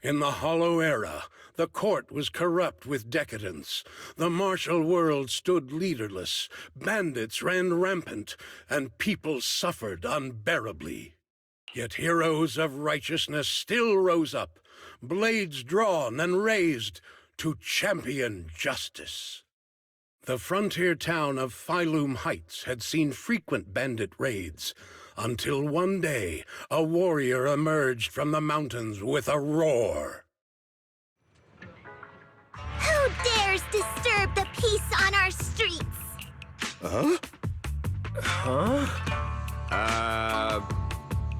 In the Hollow Era, the court was corrupt with decadence. The martial world stood leaderless, bandits ran rampant, and people suffered unbearably. Yet heroes of righteousness still rose up, blades drawn and raised to champion justice. The frontier town of Phylum Heights had seen frequent bandit raids, until one day a warrior emerged from the mountains with a roar. Who dares disturb the peace on our streets? Huh?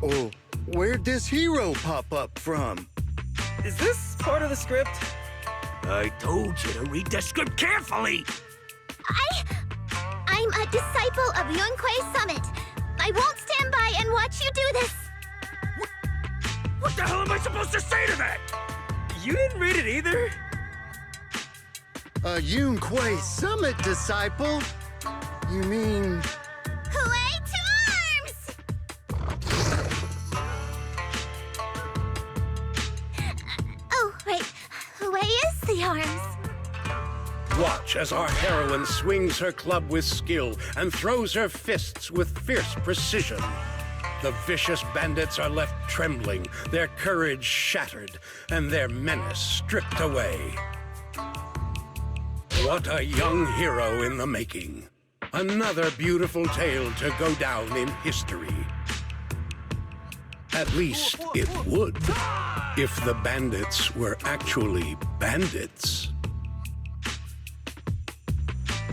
Oh, where'd this hero pop up from? Is this part of the script? I told you to read the script carefully! I'm a disciple of Yunquei Summit. I won't stand by and watch you do this. What the hell am I supposed to say to that? You didn't read it either? A Yunquei Summit disciple? You mean... Huey to arms! Oh, wait. Huey is the arms. Watch as our heroine swings her club with skill and throws her fists with fierce precision. The vicious bandits are left trembling, their courage shattered, and their menace stripped away. What a young hero in the making. Another beautiful tale to go down in history. At least it would, if the bandits were actually bandits.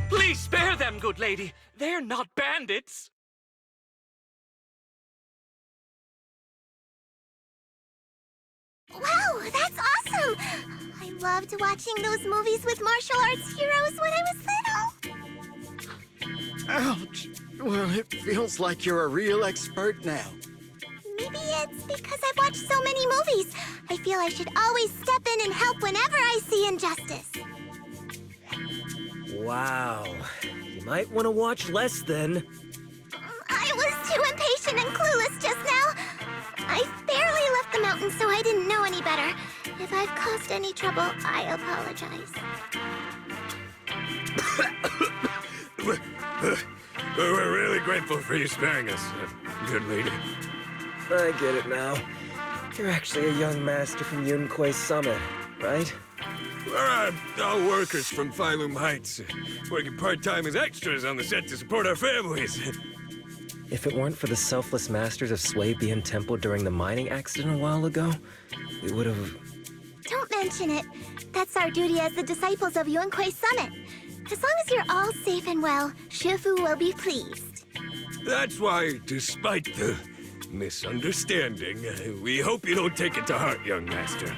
Please spare them, good lady. They're not bandits. Wow, that's awesome! I loved watching those movies with martial arts heroes when I was little. Ouch! Well, it feels like you're a real expert now. Maybe it's because I've watched so many movies. I feel I should always step in and help whenever I see injustice. Wow. You might want to watch less then. I was too impatient and clueless just now. I barely left the mountain, so I didn't know any better. If I've caused any trouble, I apologize. We're really grateful for you sparing us, good lady. I get it now. You're actually a young master from Yunquei Summit, right? We're all workers from Phylum Heights, working part-time as extras on the set to support our families. If it weren't for the selfless masters of Swabian Temple during the mining accident a while ago, we would have... Don't mention it. That's our duty as the disciples of Yunquei Summit. As long as you're all safe and well, Shifu will be pleased. That's why, despite the misunderstanding, we hope you don't take it to heart, young master.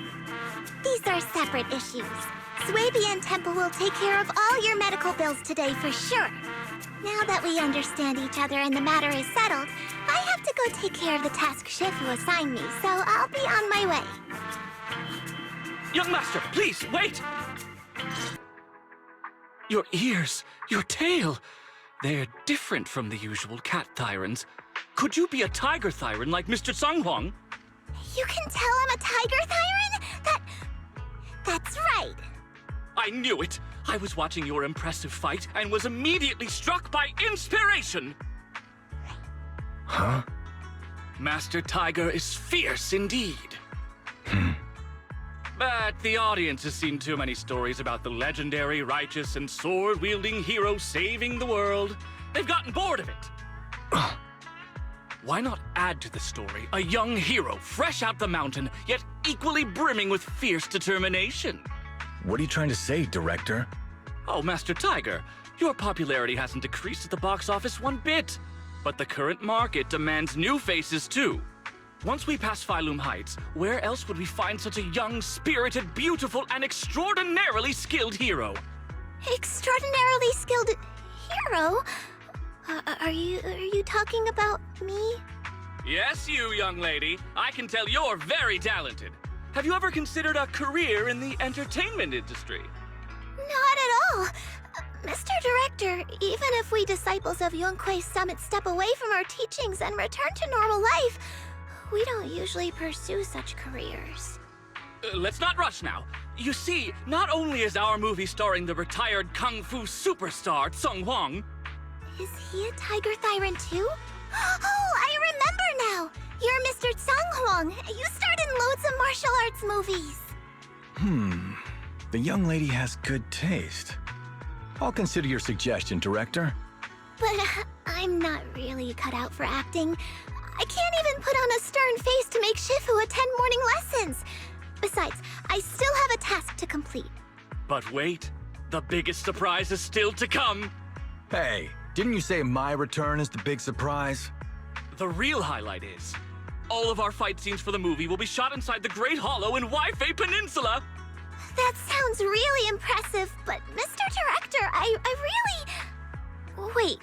These are separate issues. Swabian Temple will take care of all your medical bills today for sure. Now that we understand each other and the matter is settled, I have to go take care of the task Shifu assigned me, so I'll be on my way. Young master, please, wait! Your ears, your tail, they're different from the usual cat thyrans. Could you be a tiger thyran like Mr. Sunghuang? You can tell I'm a tiger thyran? That's right. I knew it! I was watching your impressive fight and was immediately struck by inspiration! Huh? Master Tiger is fierce indeed. But the audience has seen too many stories about the legendary, righteous, and sword-wielding hero saving the world. They've gotten bored of it. Why not add to the story a young hero, fresh out the mountain, yet equally brimming with fierce determination? What are you trying to say, director? Oh, Master Tiger, your popularity hasn't decreased at the box office one bit. But the current market demands new faces, too. Once we pass Phylum Heights, where else would we find such a young, spirited, beautiful, and extraordinarily skilled hero? Extraordinarily skilled hero? Are you talking about me? Yes, you, young lady. I can tell you're very talented. Have you ever considered a career in the entertainment industry? Not at all. Mr. Director, even if we disciples of Yunquei Summit step away from our teachings and return to normal life, we don't usually pursue such careers. Let's not rush now. You see, not only is our movie starring the retired kung fu superstar Sung Hwang. Is he a Tiger Thyran too? Oh, I remember now! You're Mr. Sung Hwang. You starred in loads of martial arts movies. The young lady has good taste. I'll consider your suggestion, director. But I'm not really cut out for acting. I can't even put on a stern face to make Shifu attend morning lessons. Besides, I still have a task to complete. But wait, the biggest surprise is still to come. Hey, didn't you say my return is the big surprise? The real highlight is, all of our fight scenes for the movie will be shot inside the Great Hollow in Waifei Peninsula. That sounds really impressive, but Mr. Director, I really... Wait,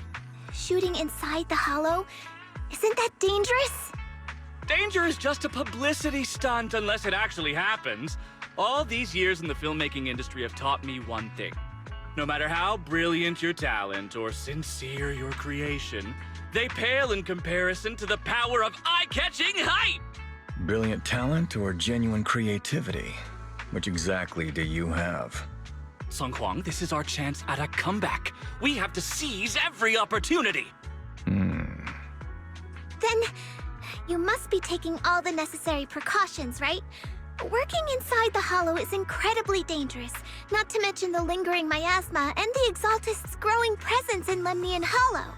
shooting inside the hollow? Isn't that dangerous? Danger is just a publicity stunt unless it actually happens. All these years in the filmmaking industry have taught me one thing. No matter how brilliant your talent or sincere your creation, they pale in comparison to the power of eye-catching hype! Brilliant talent or genuine creativity? Which exactly do you have? Sung Hwang, this is our chance at a comeback. We have to seize every opportunity. Then, you must be taking all the necessary precautions, right? Working inside the hollow is incredibly dangerous, not to mention the lingering miasma and the Exaltist's growing presence in Lemnian Hollow.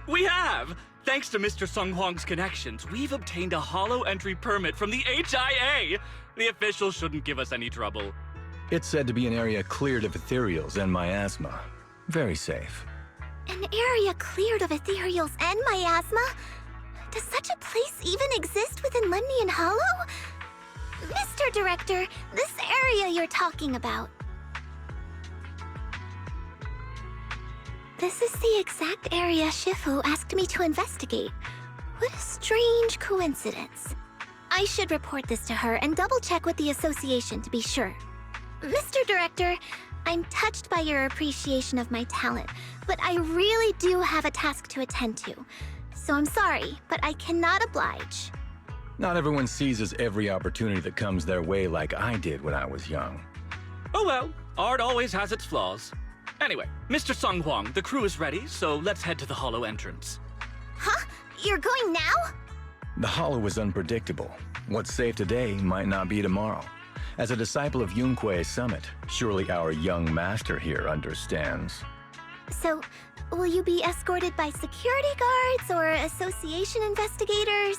We have! Thanks to Mr. Sung Hwang's connections, we've obtained a hollow entry permit from the HIA. The officials shouldn't give us any trouble. It's said to be an area cleared of ethereals and miasma. Very safe. An area cleared of ethereals and miasma? Does such a place even exist within Lemnian Hollow? Mr. Director, this area you're talking about. This is the exact area Shifu asked me to investigate. What a strange coincidence. I should report this to her and double-check with the association to be sure. Mr. Director, I'm touched by your appreciation of my talent, but I really do have a task to attend to. So I'm sorry, but I cannot oblige. Not everyone seizes every opportunity that comes their way like I did when I was young. Oh well, art always has its flaws. Anyway, Mr. Sung Hwang, the crew is ready, so let's head to the hollow entrance. Huh? You're going now? The hollow is unpredictable. What's safe today might not be tomorrow. As a disciple of Yunque's summit, surely our young master here understands. So, will you be escorted by security guards or association investigators?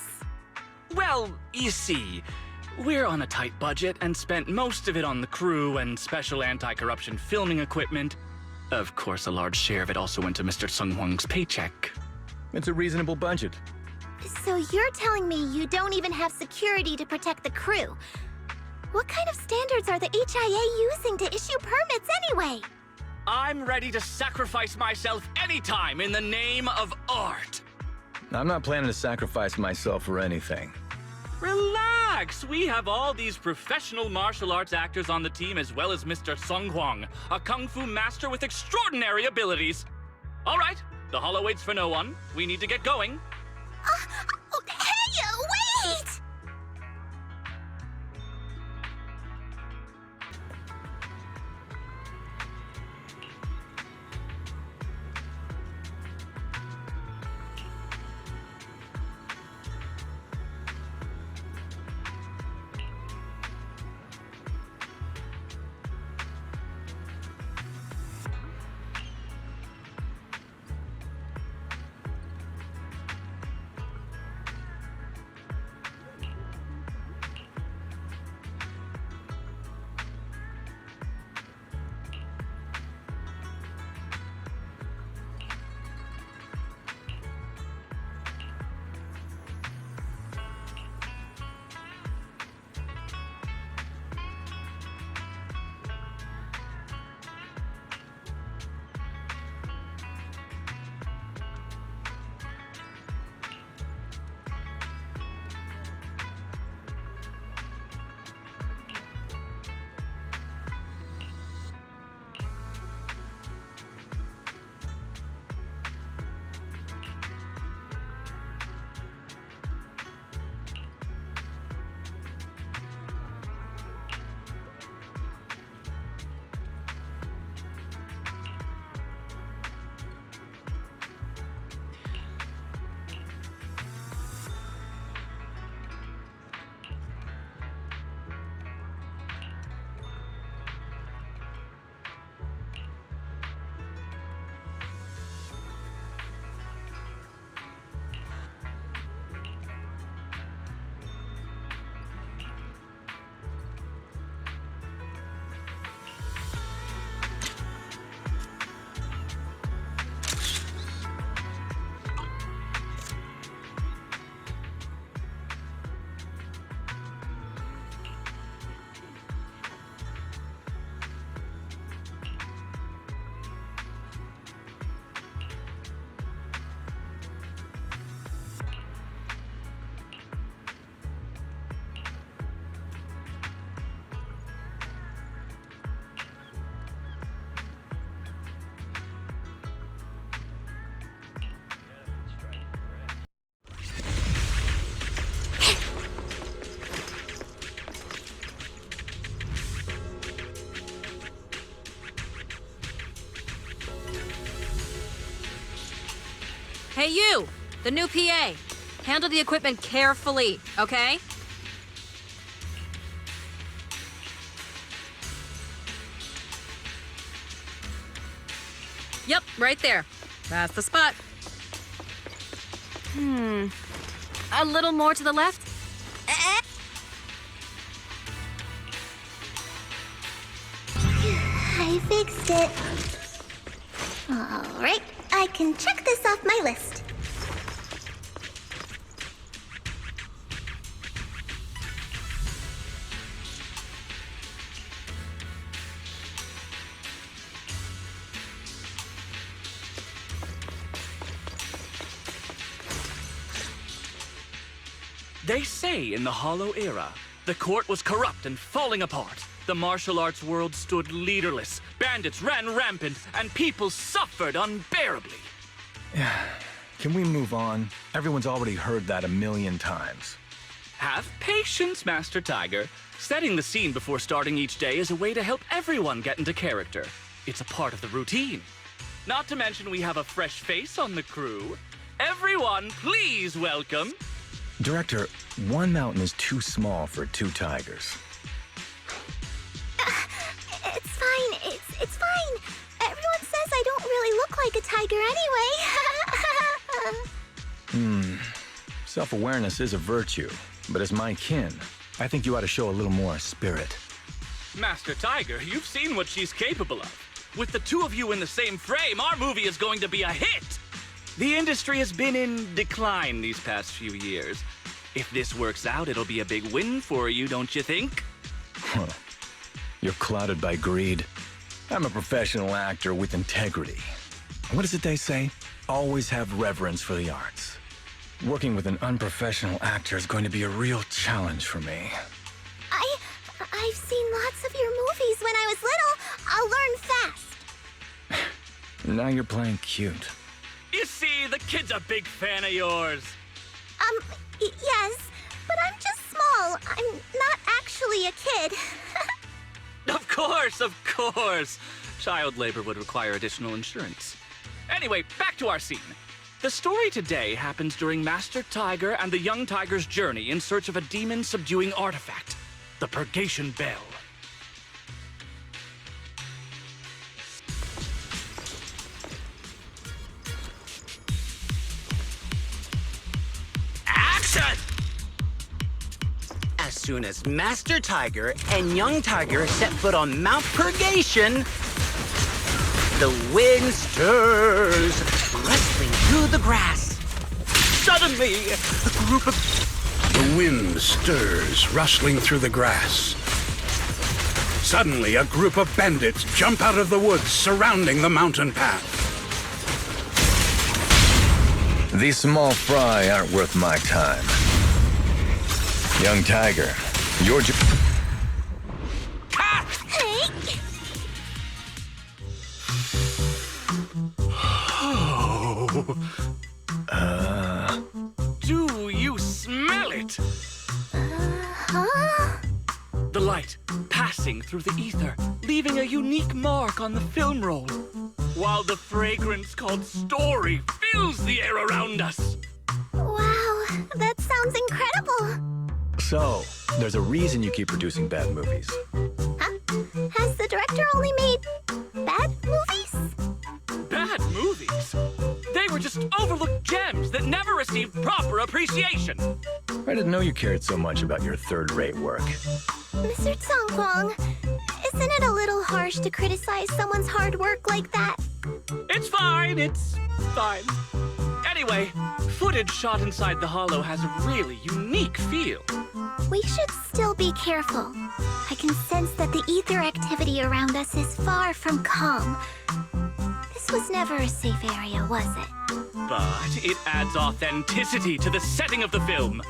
Well, you see, we're on a tight budget and spent most of it on the crew and special anti-corruption filming equipment. Of course, a large share of it also went to Mr. Sung Hwang's paycheck. It's a reasonable budget. So you're telling me you don't even have security to protect the crew? What kind of standards are the HIA using to issue permits anyway? I'm ready to sacrifice myself anytime in the name of art. I'm not planning to sacrifice myself for anything. Relax! We have all these professional martial arts actors on the team as well as Mr. Sung Hwang, a kung fu master with extraordinary abilities. All right, the hollow waits for no one. We need to get going. Hey, wait! Hey, you! The new PA. Handle the equipment carefully, okay? Yep, right there. That's the spot. A little more to the left? I fixed it. All right, I can check this off my list. They say in the Hollow Era, the court was corrupt and falling apart. The martial arts world stood leaderless, bandits ran rampant, and people suffered unbearably. Can we move on? Everyone's already heard that a million times. Have patience, Master Tiger. Setting the scene before starting each day is a way to help everyone get into character. It's a part of the routine. Not to mention we have a fresh face on the crew. Everyone, please welcome... Director, one mountain is too small for two tigers. It's fine. It's fine. Everyone says I don't really look like a tiger anyway. Self-awareness is a virtue, but as my kin, I think you ought to show a little more spirit. Master Tiger, you've seen what she's capable of. With the two of you in the same frame, our movie is going to be a hit! The industry has been in decline these past few years. If this works out, it'll be a big win for you, don't you think? Huh. You're clouded by greed. I'm a professional actor with integrity. What is it they say? Always have reverence for the arts. Working with an unprofessional actor is going to be a real challenge for me. I've seen lots of your movies when I was little. I'll learn fast. Now you're playing cute. You see, the kid's a big fan of yours. Yes, but I'm just small. I'm not actually a kid. Of course. Child labor would require additional insurance. Anyway, back to our scene. The story today happens during Master Tiger and the young tiger's journey in search of a demon-subduing artifact, the Purgation Bell. Action! As soon as Master Tiger and Young Tiger set foot on Mount Purgation, the wind stirs, rustling through the grass. Suddenly, a group of... The wind stirs, rustling through the grass. Suddenly, a group of bandits jump out of the woods surrounding the mountain path. These small fry aren't worth my time. Young Tiger, you're Hey! Do you smell it? Huh? The light passing through the ether, leaving a unique mark on the film roll, while the fragrance called story fills the air around us. Wow, that sounds incredible. So, there's a reason you keep producing bad movies. Huh? Has the director only made bad movies? Bad movies? They were just overlooked gems that never received proper appreciation. I didn't know you cared so much about your third-rate work. Mr. Tsongkwang, isn't it a little harsh to criticize someone's hard work like that? It's fine. Anyway, footage shot inside the hollow has a really unique feel. We should still be careful. I can sense that the ether activity around us is far from calm. This was never a safe area, was it? But it adds authenticity to the setting of the film.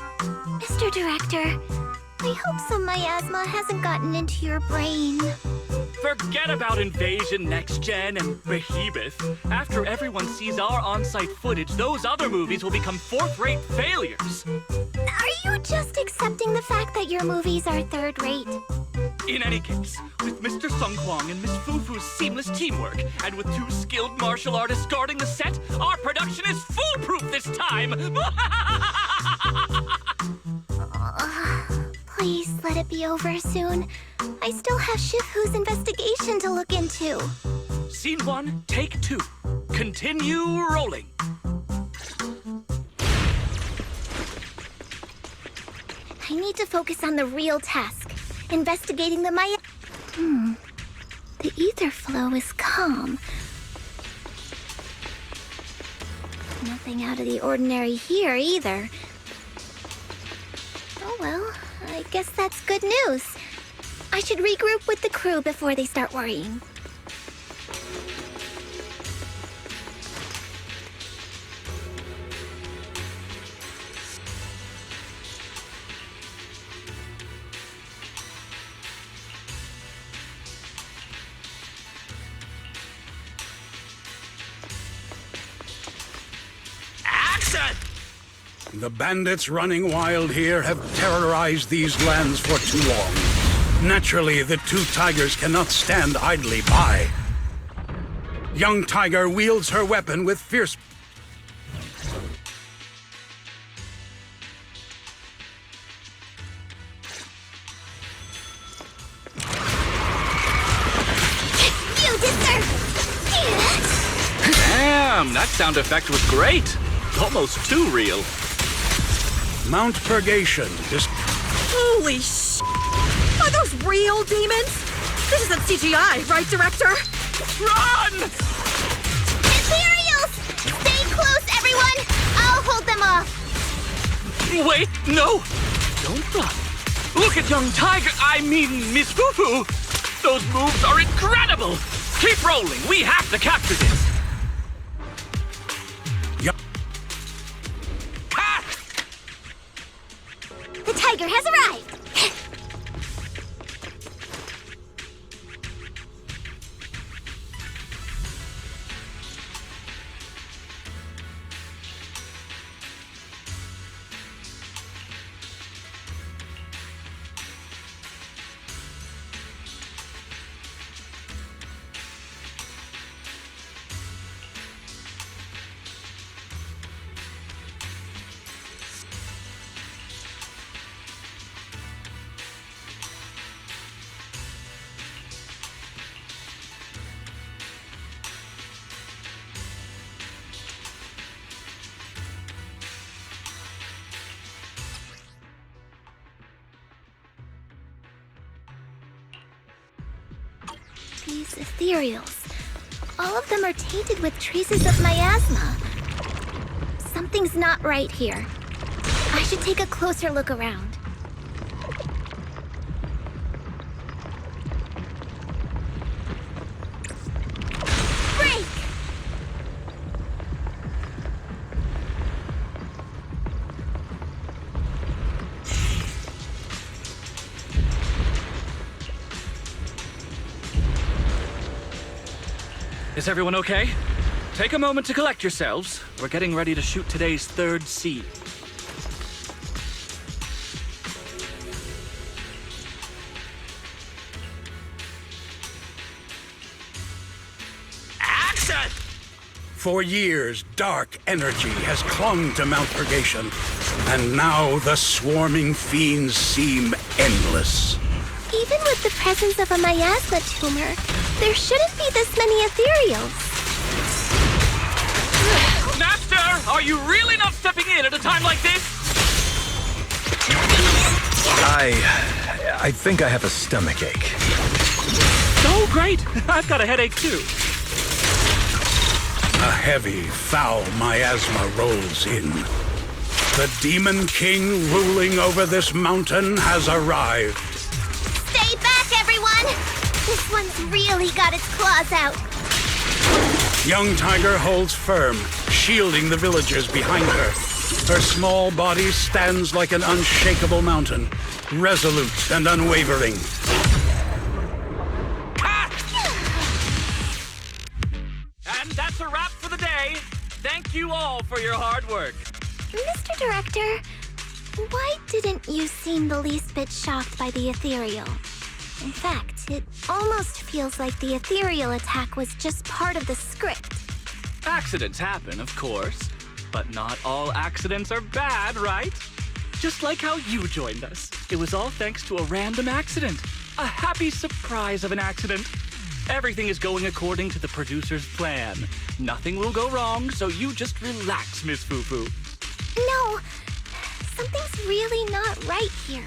Mr. Director, I hope some miasma hasn't gotten into your brain. Forget about Invasion Next Gen and Behemoth. After everyone sees our on-site footage, those other movies will become fourth-rate failures. Are you just accepting the fact that your movies are third-rate? In any case, with Mr. Sung Kwang and Miss Fufu's seamless teamwork, and with 2 skilled martial artists guarding the set, our production is foolproof this time! Please let it be over soon. I still have Shifu's investigation to look into. Scene 1, take 2. Continue rolling. I need to focus on the real task. Investigating the Maya... The ether flow is calm. Nothing out of the ordinary here, either. Oh well, I guess that's good news. I should regroup with the crew before they start worrying. The bandits running wild here have terrorized these lands for too long. Naturally, the 2 tigers cannot stand idly by. Young Tiger wields her weapon with fierce... You deserve it! Damn, that sound effect was great. Almost too real. Mount Purgation is... Holy sh! Are those real demons? This isn't CGI, right, director? Run! Ethereals! Stay close, everyone! I'll hold them off. Wait, no! Don't run. Look at young Tiger, I mean Miss Fufu! Those moves are incredible! Keep rolling, we have to capture this! The tiger has arrived! These ethereals. All of them are tainted with traces of miasma. Something's not right here. I should take a closer look around. Break! Is everyone okay? Take a moment to collect yourselves. We're getting ready to shoot today's 3rd scene. Action! For years, dark energy has clung to Mount Purgation, and now the swarming fiends seem endless. Even with the presence of a miasma tumor, there shouldn't be this many ethereals. Master, are you really not stepping in at a time like this? I think I have a stomachache. Oh, great. I've got a headache, too. A heavy, foul miasma rolls in. The Demon King ruling over this mountain has arrived. Stay back, everyone! This one's really got its claws out. Young Tiger holds firm, shielding the villagers behind her. Her small body stands like an unshakable mountain, resolute and unwavering. And that's a wrap for the day. Thank you all for your hard work. Mr. Director, why didn't you seem the least bit shocked by the ethereal? In fact, it almost feels like the ethereal attack was just part of the script. Accidents happen, of course, but not all accidents are bad, right? Just like how you joined us. It was all thanks to a random accident. A happy surprise of an accident. Everything is going according to the producer's plan. Nothing will go wrong, so you just relax, Miss Fufu. No, something's really not right here.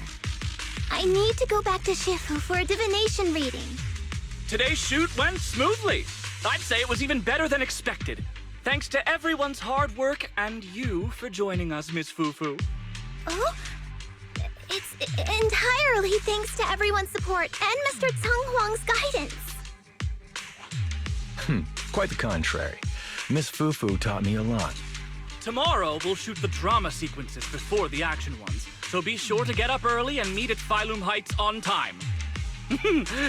I need to go back to Shifu for a divination reading. Today's shoot went smoothly. I'd say it was even better than expected. Thanks to everyone's hard work and you for joining us, Miss Fufu. Oh? It's entirely thanks to everyone's support and Mr. Tsang Huang's guidance. Quite the contrary. Miss Fufu taught me a lot. Tomorrow, we'll shoot the drama sequences before the action ones, so be sure to get up early and meet at Phylum Heights on time.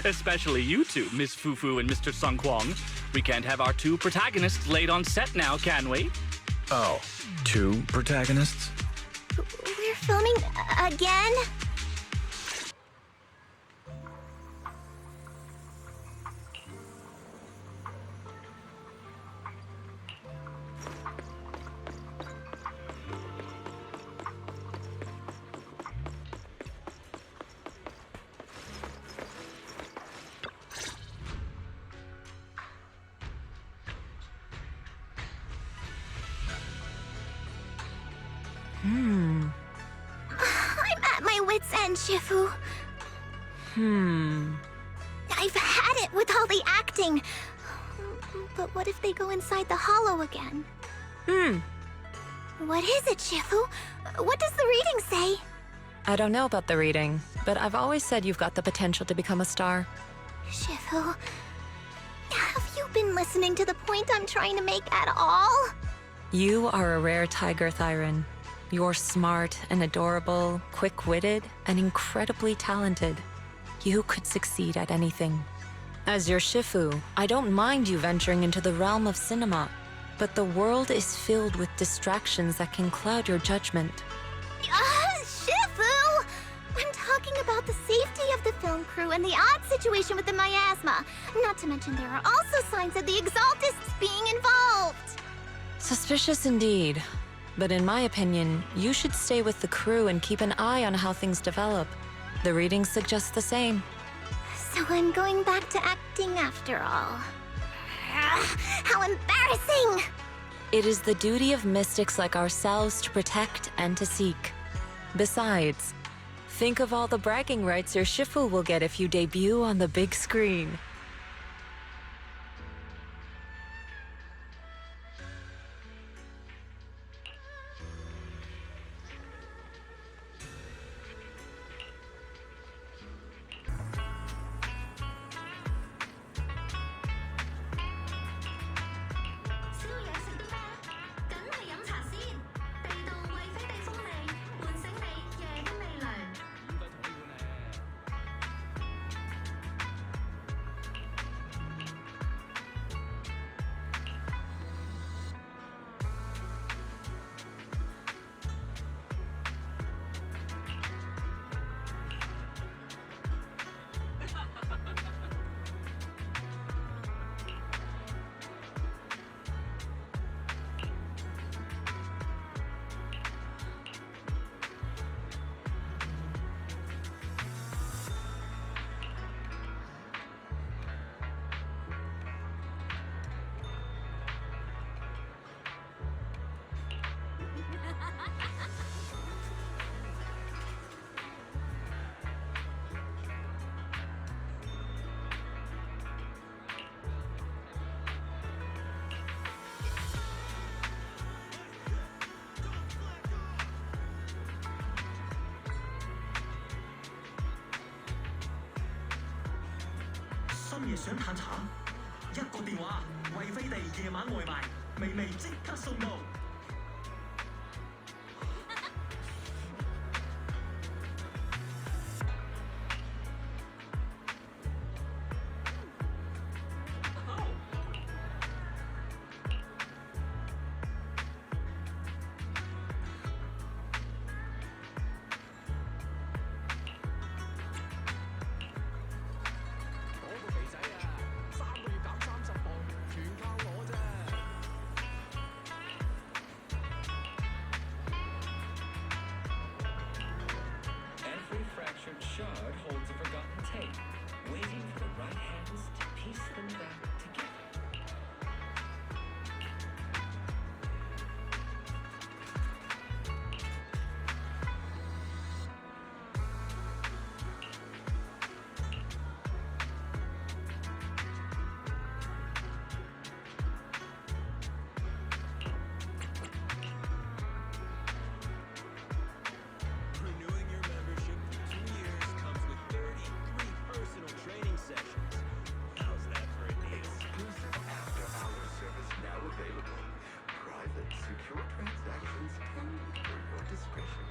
Especially you two, Miss Fufu and Mr. Sung Kwong. We can't have our two protagonists late on set now, can we? Oh, 2 protagonists? We're filming again? I'm at my wit's end, Shifu. I've had it with all the acting. But what if they go inside the hollow again? What is it, Shifu? What does the reading say? I don't know about the reading, but I've always said you've got the potential to become a star. Shifu, have you been listening to the point I'm trying to make at all? You are a rare tiger, Thyron. You're smart and adorable, quick-witted, and incredibly talented. You could succeed at anything. As your Shifu, I don't mind you venturing into the realm of cinema, but the world is filled with distractions that can cloud your judgment. Shifu! I'm talking about the safety of the film crew and the odd situation with the miasma. Not to mention there are also signs of the Exaltists being involved. Suspicious indeed. But in my opinion, you should stay with the crew and keep an eye on how things develop. The readings suggest the same. So I'm going back to acting after all. How embarrassing! It is the duty of mystics like ourselves to protect and to seek. Besides, think of all the bragging rights your Shifu will get if you debut on the big screen. shard holds a forgotten tape, waiting for the right hands to piece them back together. Renewing your membership for 2 years comes with 33 personal training sessions. How's that for a deal? Exclusive after-hour service now available. Private, secure transactions tended for your discretion.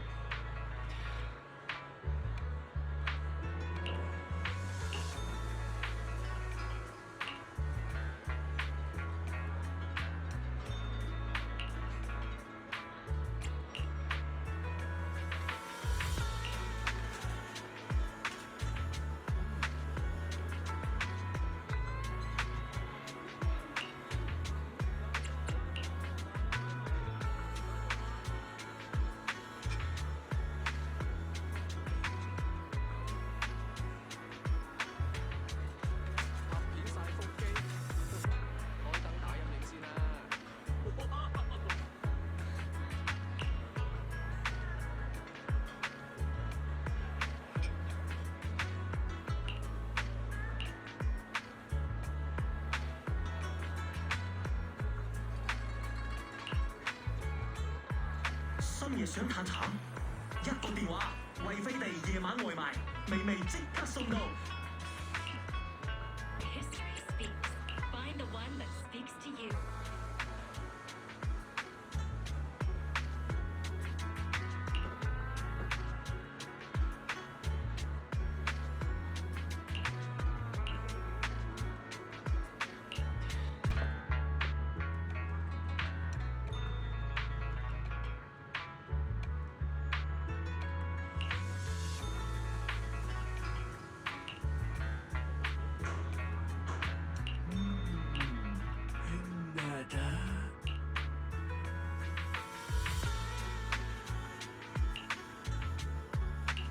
History speaks. Find the one that speaks to you.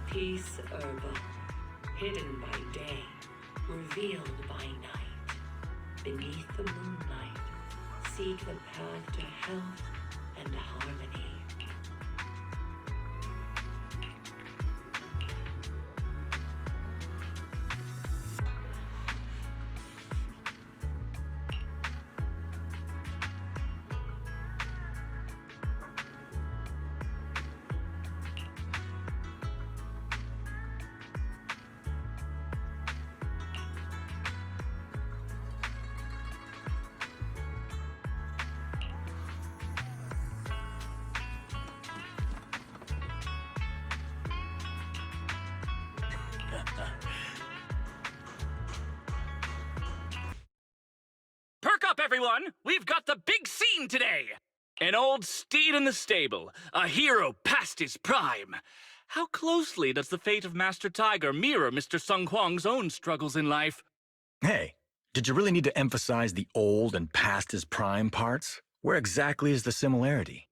Peace herbal, hidden by day, revealed by night. Beneath the moonlight, seek the path to health and harmony. Perk up, everyone! We've got the big scene today! An old steed in the stable, a hero past his prime. How closely does the fate of Master Tiger mirror Mr. Sung Huang's own struggles in life? Hey, did you really need to emphasize the old and past his prime parts? Where exactly is the similarity?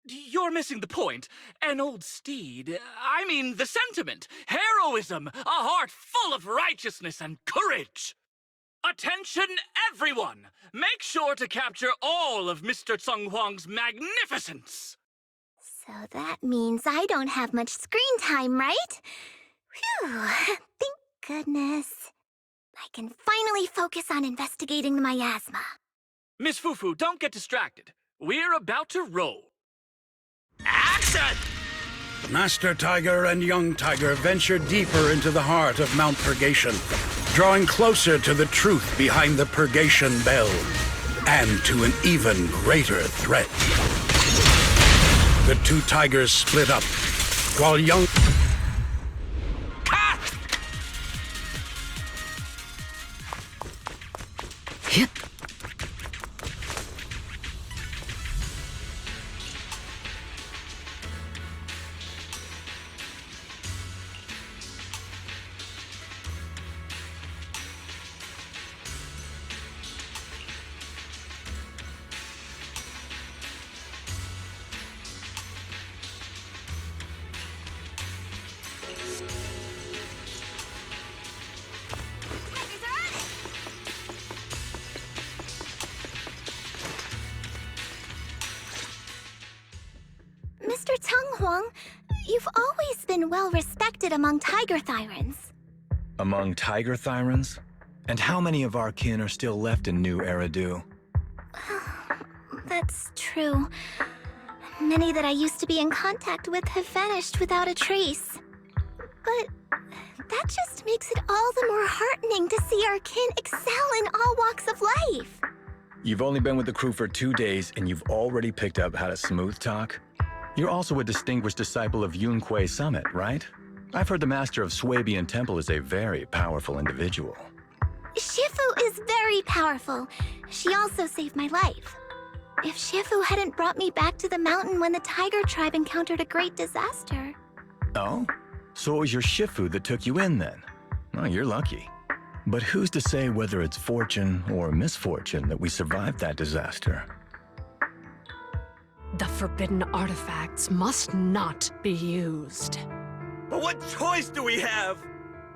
You're missing the point. An old steed. I mean the sentiment. Heroism. A heart full of righteousness and courage. Attention, everyone! Make sure to capture all of Mr. Sung Huang's magnificence! So that means I don't have much screen time, right? Phew, thank goodness. I can finally focus on investigating the miasma. Miss Fufu, don't get distracted. We're about to roll. Action! Master Tiger and Young Tiger venture deeper into the heart of Mount Purgation, drawing closer to the truth behind the Purgation Bell, and to an even greater threat. The two tigers split up, while Young... You've always been well respected among Tiger Thyrans. Among Tiger Thyrans? And how many of our kin are still left in New Eridu? That's true. Many that I used to be in contact with have vanished without a trace. But that just makes it all the more heartening to see our kin excel in all walks of life. You've only been with the crew for 2 days and you've already picked up how to smooth talk? You're also a distinguished disciple of Yunquei Summit, right? I've heard the master of Swabian Temple is a very powerful individual. Shifu is very powerful. She also saved my life. If Shifu hadn't brought me back to the mountain when the Tiger tribe encountered a great disaster... Oh? So it was your Shifu that took you in then? Oh, you're lucky. But who's to say whether it's fortune or misfortune that we survived that disaster? The forbidden artifacts must not be used. But what choice do we have?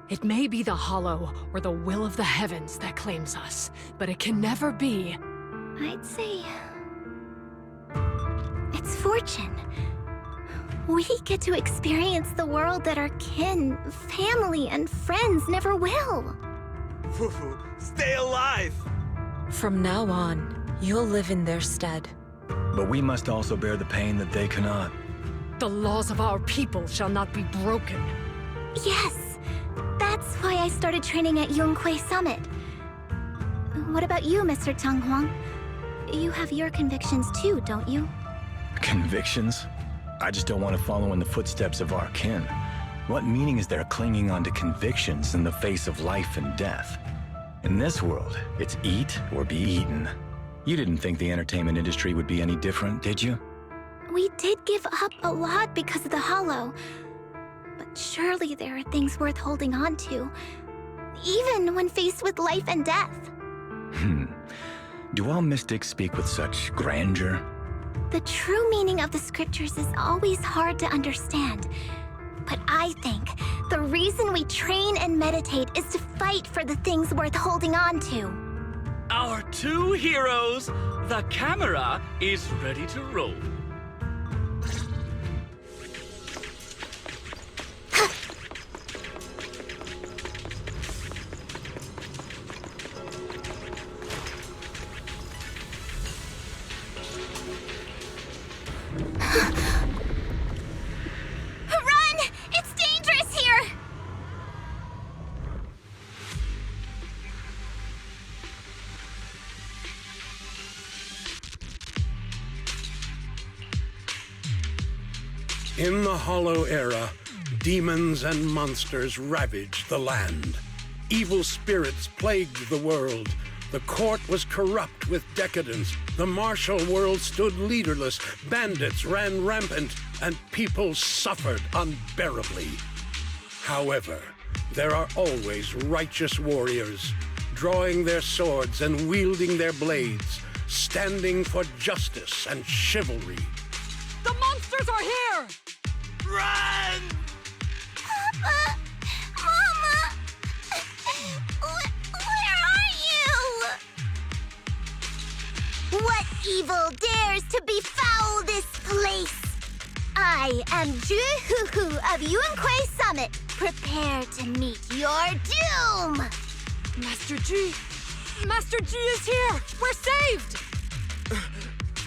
It may be the Hollow or the will of the heavens that claims us, but it can never be. I'd say... it's fortune. We get to experience the world that our kin, family, and friends never will. Fufu, stay alive! From now on, you'll live in their stead. But we must also bear the pain that they cannot. The laws of our people shall not be broken. Yes! That's why I started training at Yunquei Summit. What about you, Mr. Tang Huang? You have your convictions too, don't you? Convictions? I just don't want to follow in the footsteps of our kin. What meaning is there clinging on to convictions in the face of life and death? In this world, it's eat or be eaten. You didn't think the entertainment industry would be any different, did you? We did give up a lot because of the Hollow. But surely there are things worth holding on to, even when faced with life and death. Do all mystics speak with such grandeur? The true meaning of the scriptures is always hard to understand. But I think the reason we train and meditate is to fight for the things worth holding on to. Our two heroes, the camera is ready to roll. Run! It's dangerous here! In the Hollow Era, demons and monsters ravaged the land. Evil spirits plagued the world. The court was corrupt with decadence. The martial world stood leaderless. Bandits ran rampant, and people suffered unbearably. However, there are always righteous warriors, drawing their swords and wielding their blades, standing for justice and chivalry. The monsters are here! Run! Papa! Mama! Where are you? What evil dares to befoul this place? I am Ju Fufu of Yunquei Summit. Prepare to meet your doom! Master Ji! Master Ji is here! We're saved!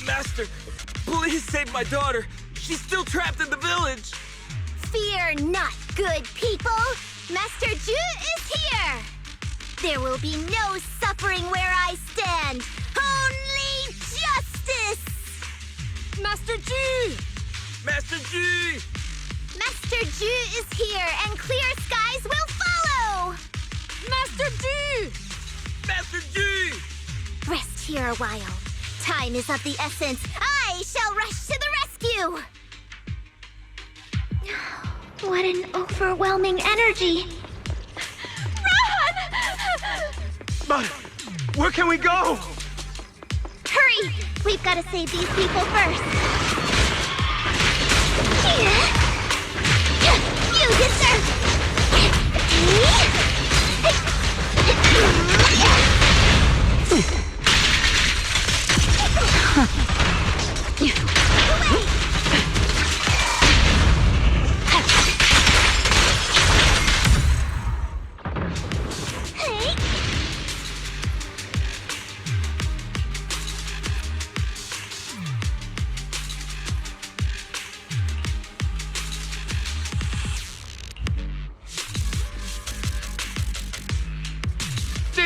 Master, please save my daughter. She's still trapped in the village. Fear not, good people. Master Ju is here. There will be no suffering where I stand. Only justice. Master Ji! Master Ji! Master Ju is here, and clear skies will follow. Master Ji! Master Ji! Rest here a while. Time is of the essence. I shall rush to the rescue. What an overwhelming energy. Run! But where can we go? Hurry! We've got to save these people first. You deserve...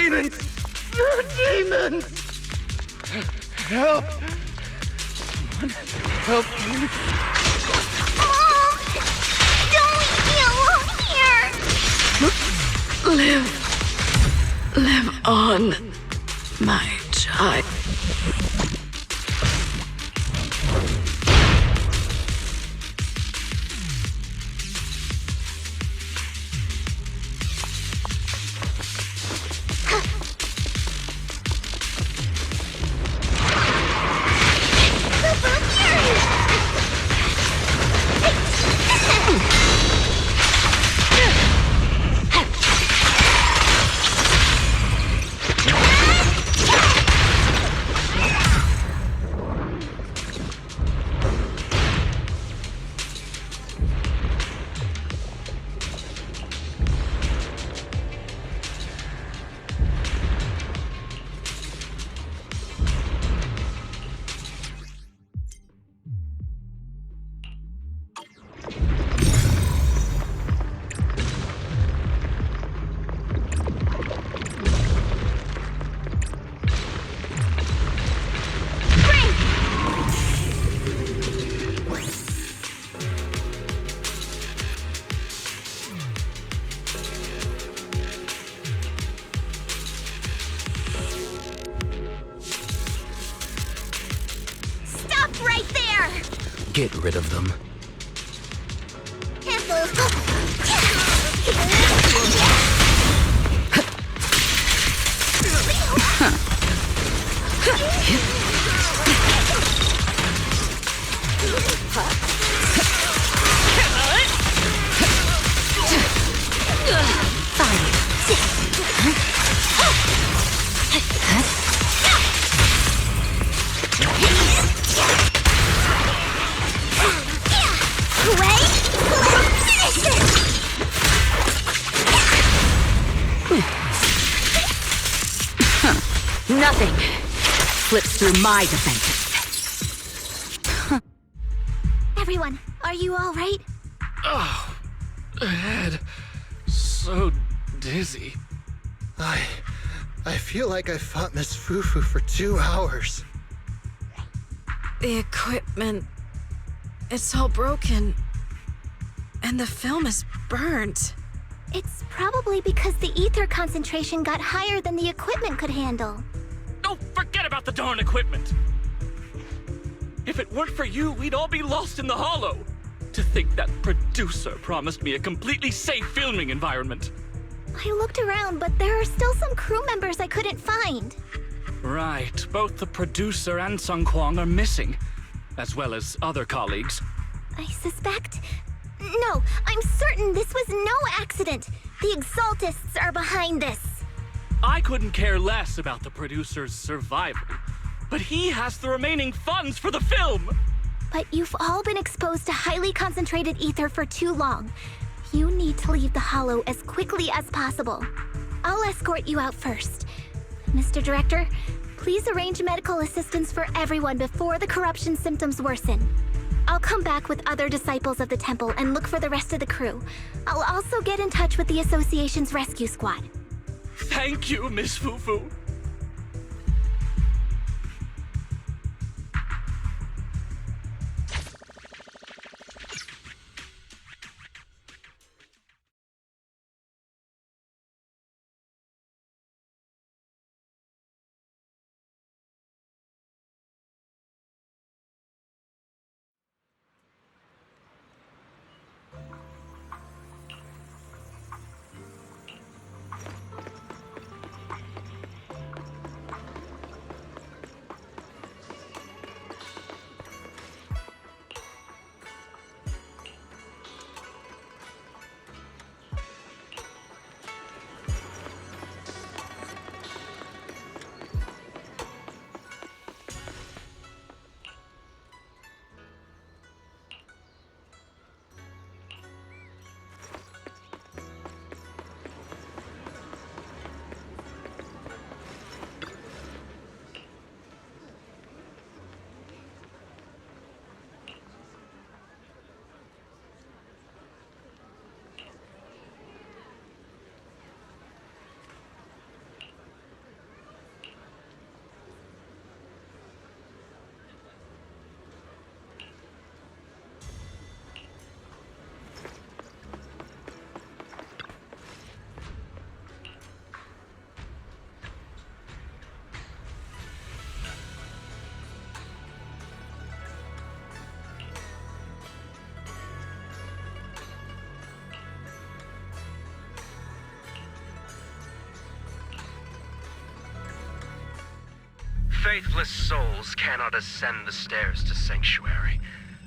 demons! They're demons! Help! Someone help me. Oh, don't leave me alone here! Live on, my child. Get rid of them. Nothing slips through my defenses. Everyone, are you all right? Oh, head. So dizzy. I feel like I fought Miss Fufu for 2 hours. The equipment... it's all broken. And the film is burnt. It's probably because the ether concentration got higher than the equipment could handle. Oh, forget about the darn equipment! If it weren't for you, we'd all be lost in the hollow. To think that producer promised me a completely safe filming environment. I looked around, but there are still some crew members I couldn't find. Right, both the producer and Sung Kwang are missing, as well as other colleagues. I suspect... No, I'm certain this was no accident. The Exaltists are behind this. I couldn't care less about the producer's survival, but he has the remaining funds for the film! But you've all been exposed to highly concentrated ether for too long. You need to leave the hollow as quickly as possible. I'll escort you out first. Mr. Director, please arrange medical assistance for everyone before the corruption symptoms worsen. I'll come back with other disciples of the temple and look for the rest of the crew. I'll also get in touch with the association's rescue squad. Thank you, Miss Fufu. Faithless souls cannot ascend the stairs to Sanctuary,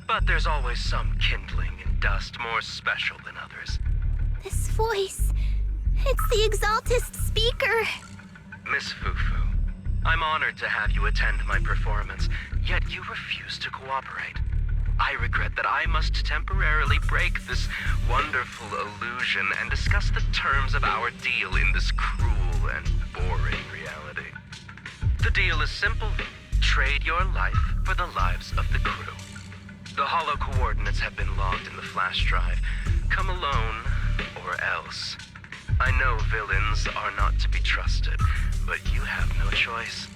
but there's always some kindling in dust more special than others. This voice. It's the Exaltist speaker. Miss Fufu, I'm honored to have you attend my performance, yet you refuse to cooperate. I regret that I must temporarily break this wonderful illusion and discuss the terms of our deal in this cruel and boring reality. The deal is simple. Trade your life for the lives of the crew. The hollow coordinates have been logged in the flash drive. Come alone, or else. I know villains are not to be trusted, but you have no choice.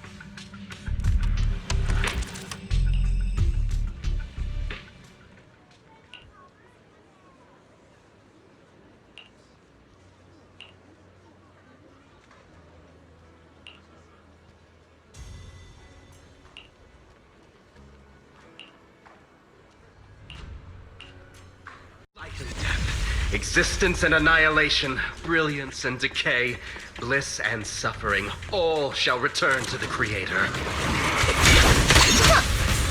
Life and death, existence and annihilation, brilliance and decay, bliss and suffering, all shall return to the Creator.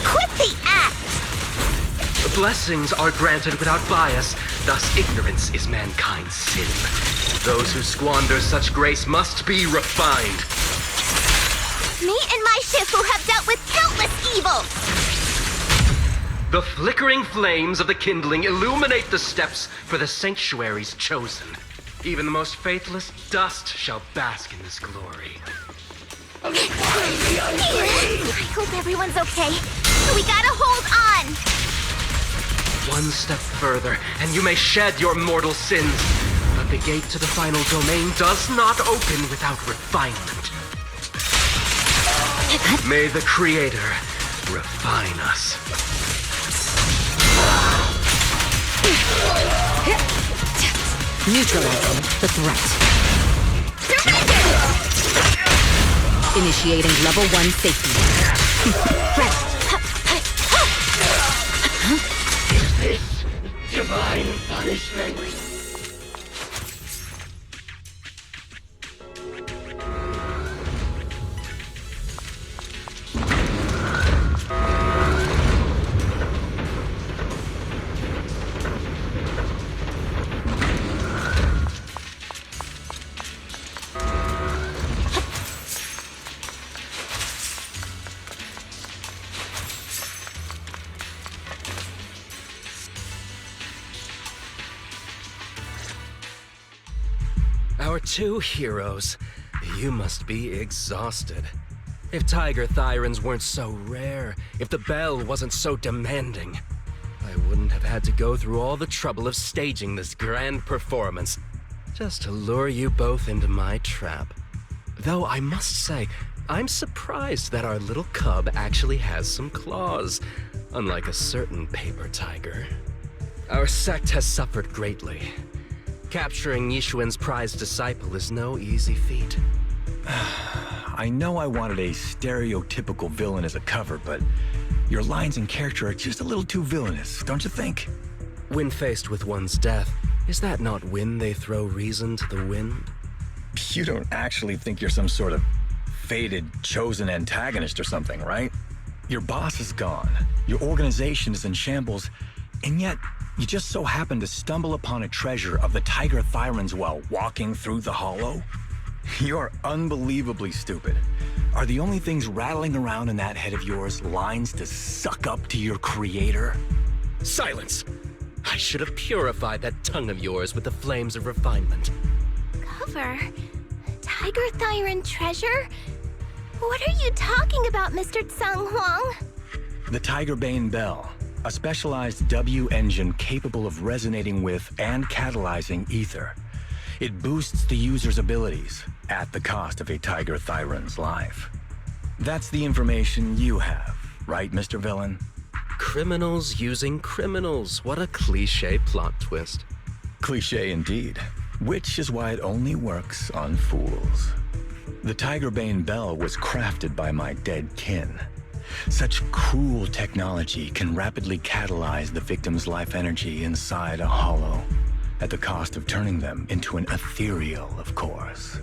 Quit the act! Blessings are granted without bias, thus ignorance is mankind's sin. Those who squander such grace must be refined. Me and my Shifu have dealt with countless evils! The flickering flames of the kindling illuminate the steps for the sanctuary's chosen. Even the most faithless dust shall bask in this glory. I hope everyone's okay. We gotta hold on! One step further, and you may shed your mortal sins. But the gate to the final domain does not open without refinement. May the Creator refine us. Neutralizing the threat. Initiating level 1 safety. Is this divine punishment? Our two heroes. You must be exhausted. If Tiger Thyrans weren't so rare, if the bell wasn't so demanding, I wouldn't have had to go through all the trouble of staging this grand performance just to lure you both into my trap. Though I must say, I'm surprised that our little cub actually has some claws, unlike a certain paper tiger. Our sect has suffered greatly. Capturing Yishuan's prized disciple is no easy feat. I know I wanted a stereotypical villain as a cover, but your lines and character are just a little too villainous, don't you think? When faced with one's death, is that not when they throw reason to the wind? You don't actually think you're some sort of fated, chosen antagonist or something, right? Your boss is gone, your organization is in shambles, and yet you just so happen to stumble upon a treasure of the Tiger Thyrans while walking through the hollow? You're unbelievably stupid. Are the only things rattling around in that head of yours lines to suck up to your creator? Silence! I should have purified that tongue of yours with the flames of refinement. Cover? Tiger Thyran treasure? What are you talking about, Mr. Tsang Huang? The Tiger Bane Bell, a specialized W engine capable of resonating with and catalyzing ether. It boosts the user's abilities at the cost of a Tiger Thyran's life. That's the information you have, right, Mr. Villain? Criminals using criminals. What a cliché plot twist. Cliché indeed, which is why it only works on fools. The Tiger Bane Bell was crafted by my dead kin. Such cruel technology can rapidly catalyze the victim's life energy inside a hollow, at the cost of turning them into an ethereal, of course.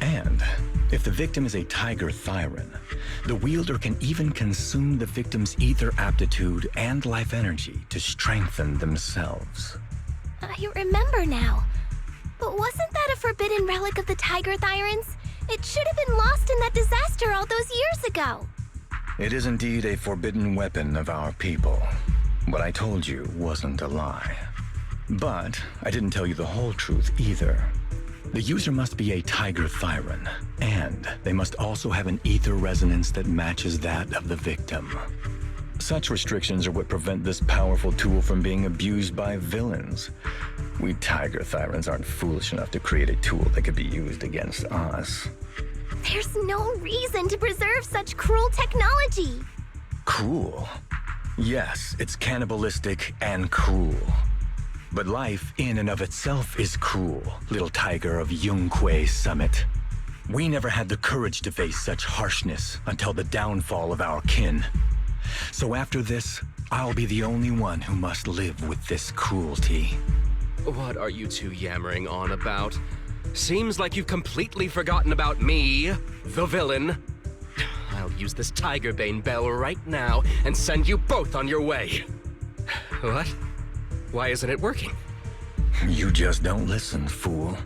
And if the victim is a tiger Thyran, the wielder can even consume the victim's ether aptitude and life energy to strengthen themselves. I remember now. But wasn't that a forbidden relic of the Tiger Thyrans? It should have been lost in that disaster all those years ago. It is indeed a forbidden weapon of our people. What I told you wasn't a lie. But I didn't tell you the whole truth either. The user must be a Tiger Thyran, and they must also have an ether resonance that matches that of the victim. Such restrictions are what prevent this powerful tool from being abused by villains. We Tiger Thyrans aren't foolish enough to create a tool that could be used against us. There's no reason to preserve such cruel technology. Cruel? Yes, it's cannibalistic and cruel. But life in and of itself is cruel, little tiger of Yunque Summit. We never had the courage to face such harshness until the downfall of our kin. So after this, I'll be the only one who must live with this cruelty. What are you two yammering on about? Seems like you've completely forgotten about me, the villain. I'll use this Tigerbane bell right now and send you both on your way. What? Why isn't it working? You just don't listen, fool.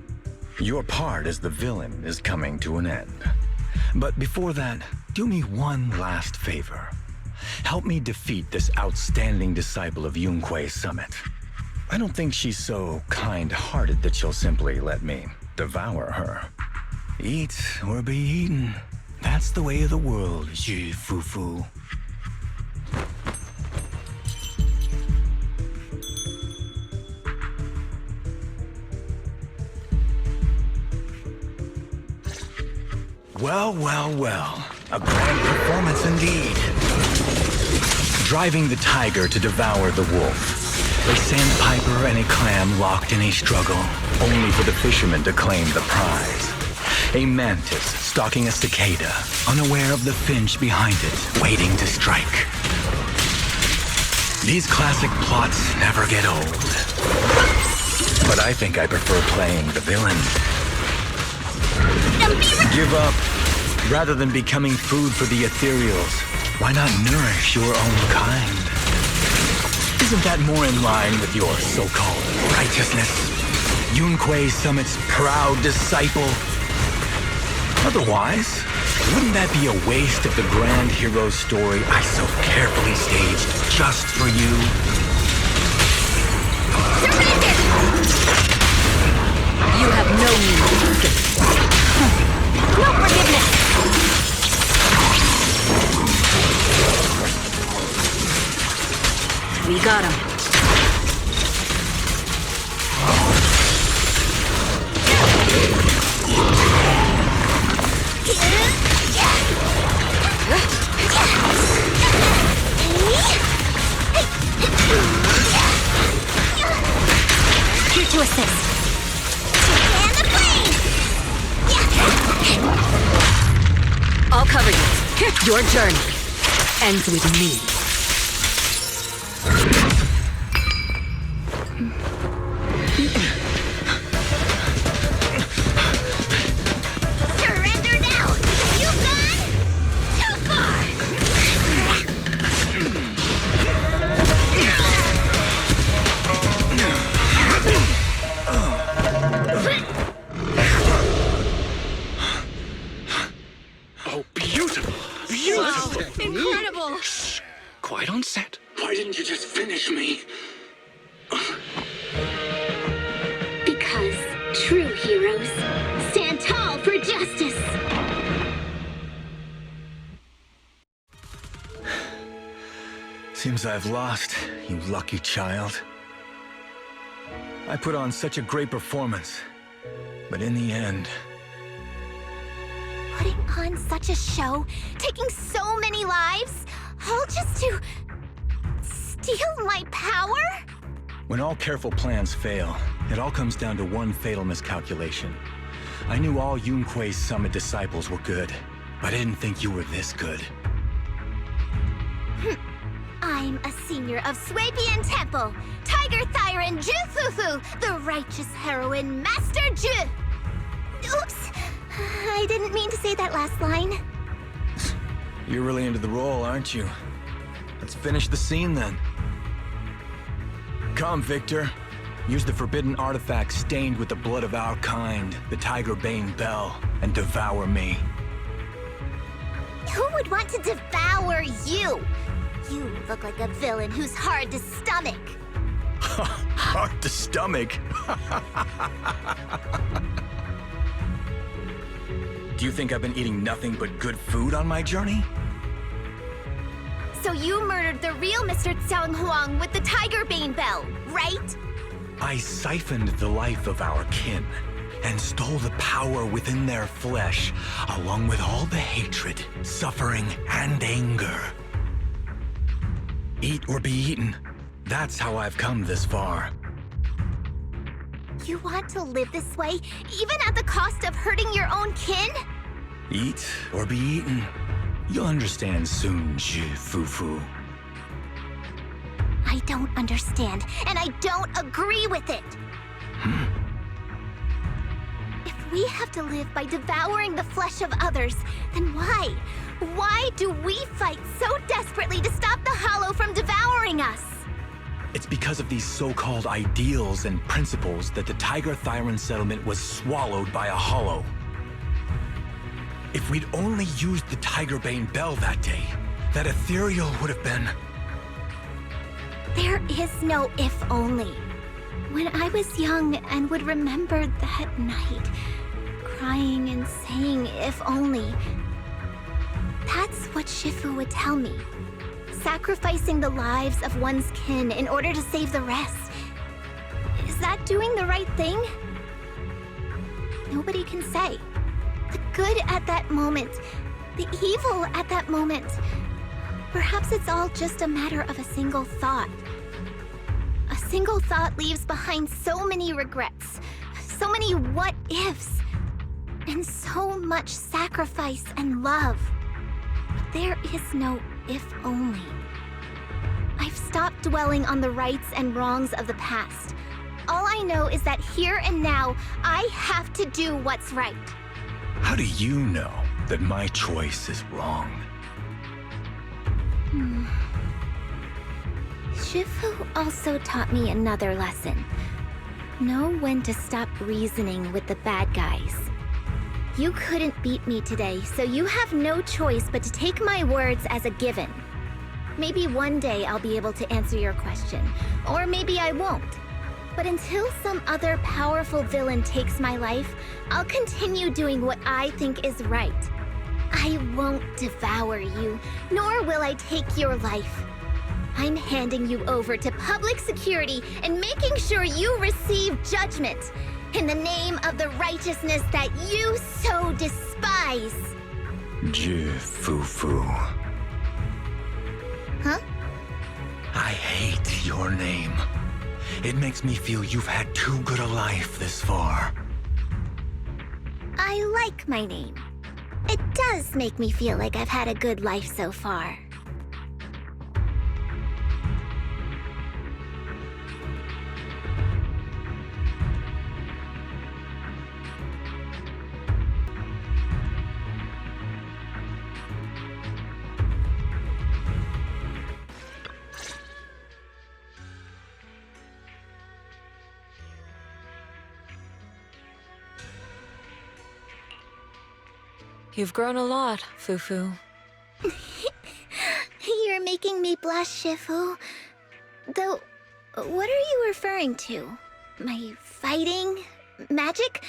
Your part as the villain is coming to an end. But before that, do me one last favor. Help me defeat this outstanding disciple of Yunque Summit. I don't think she's so kind-hearted that she'll simply let me devour her. Eat or be eaten. That's the way of the world, Ju Fufu. Well, well, well. A grand performance indeed. Driving the tiger to devour the wolf. A sandpiper and a clam locked in a struggle, only for the fisherman to claim the prize. A mantis stalking a cicada, unaware of the finch behind it, waiting to strike. These classic plots never get old. But I think I prefer playing the villain. Give up. Rather than becoming food for the ethereals, why not nourish your own kind? Isn't that more in line with your so-called righteousness? Yunque Summit's proud disciple? Otherwise, wouldn't that be a waste of the grand hero story I so carefully staged just for you? You have no need to escape. No forgiveness! We got him. Here to assist. And the flame! I'll cover you. Your journey ends with me. Surrender now! You've gone too far! Oh, beautiful! Beautiful! Incredible! Quiet on set. Why didn't you just finish me? Because true heroes stand tall for justice. Seems I've lost, you lucky child. I put on such a great performance, but in the end... Putting on such a show, taking so many lives, all just to steal my power? When all careful plans fail, it all comes down to one fatal miscalculation. I knew all Yunque Summit disciples were good, but I didn't think you were this good. I'm a senior of Swabian Temple, Tiger Thyran Ju Fufu, the righteous heroine Master Ju. Oops, I didn't mean to say that last line. You're really into the role, aren't you? Let's finish the scene then. Come, Victor. Use the forbidden artifact stained with the blood of our kind, the Tiger Bane Bell, and devour me. Who would want to devour you? You look like a villain who's hard to stomach. Hard to stomach? Do you think I've been eating nothing but good food on my journey? So you murdered the real Mr. Tsang Huang with the Tiger Bane Bell, right? I siphoned the life of our kin and stole the power within their flesh, along with all the hatred, suffering, and anger. Eat or be eaten. That's how I've come this far. You want to live this way, even at the cost of hurting your own kin? Eat or be eaten. You'll understand soon, Ju Fufu. I don't understand, and I don't agree with it. If we have to live by devouring the flesh of others, then why? Why do we fight so desperately to stop the Hollow from devouring us? It's because of these so-called ideals and principles that the Tiger Thyron settlement was swallowed by a Hollow. If we'd only used the Tiger Bane Bell that day, that ethereal would have been... There is no if only. When I was young and would remember that night, crying and saying if only, that's what Shifu would tell me. Sacrificing the lives of one's kin in order to save the rest. Is that doing the right thing? Nobody can say. The good at that moment, the evil at that moment. Perhaps it's all just a matter of a single thought. A single thought leaves behind so many regrets, so many what-ifs, and so much sacrifice and love. But there is no if only. I've stopped dwelling on the rights and wrongs of the past. All I know is that here and now, I have to do what's right. How do you know that my choice is wrong? Shifu also taught me another lesson. Know when to stop reasoning with the bad guys. You couldn't beat me today, so you have no choice but to take my words as a given. Maybe one day I'll be able to answer your question, or maybe I won't. But until some other powerful villain takes my life, I'll continue doing what I think is right. I won't devour you, nor will I take your life. I'm handing you over to public security and making sure you receive judgment in the name of the righteousness that you so despise. Ju Fufu. Huh? I hate your name. It makes me feel you've had too good a life this far. I like my name. It does make me feel like I've had a good life so far. You've grown a lot, Fufu. You're making me blush, Shifu. Though, what are you referring to? My fighting? Magic?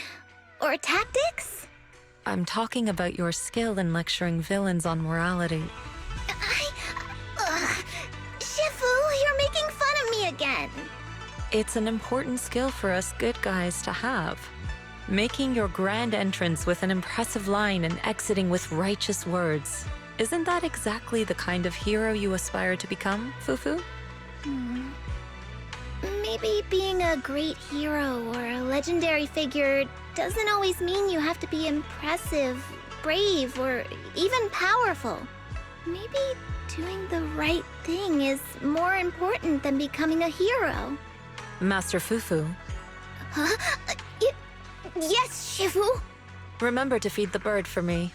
Or tactics? I'm talking about your skill in lecturing villains on morality. Shifu, you're making fun of me again. It's an important skill for us good guys to have. Making your grand entrance with an impressive line and exiting with righteous words. Isn't that exactly the kind of hero you aspire to become, Fufu? Maybe being a great hero or a legendary figure doesn't always mean you have to be impressive, brave, or even powerful. Maybe doing the right thing is more important than becoming a hero. Master Fufu. Huh? Yes, Shifu. Remember to feed the bird for me.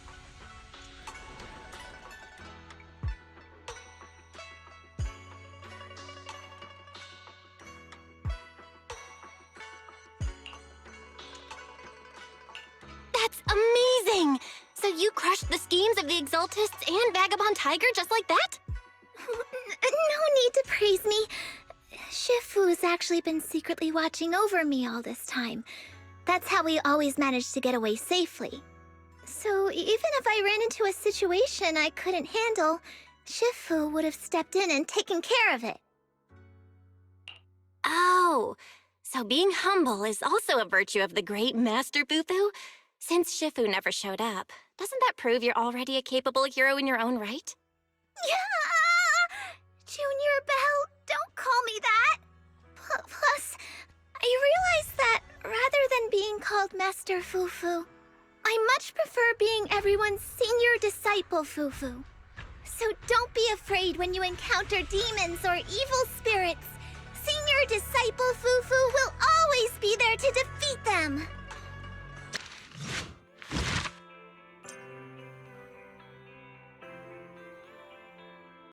That's amazing! So you crushed the schemes of the Exaltists and Vagabond Tiger just like that? No need to praise me. Shifu's actually been secretly watching over me all this time. That's how we always managed to get away safely. So even if I ran into a situation I couldn't handle, Shifu would have stepped in and taken care of it. Oh, so being humble is also a virtue of the great Master Fufu? Since Shifu never showed up, doesn't that prove you're already a capable hero in your own right? Yeah! Junior Belle, don't call me that! Plus, I realized that rather than being called Master Fufu, I much prefer being everyone's senior disciple Fufu. So don't be afraid when you encounter demons or evil spirits. Senior disciple Fufu will always be there to defeat them!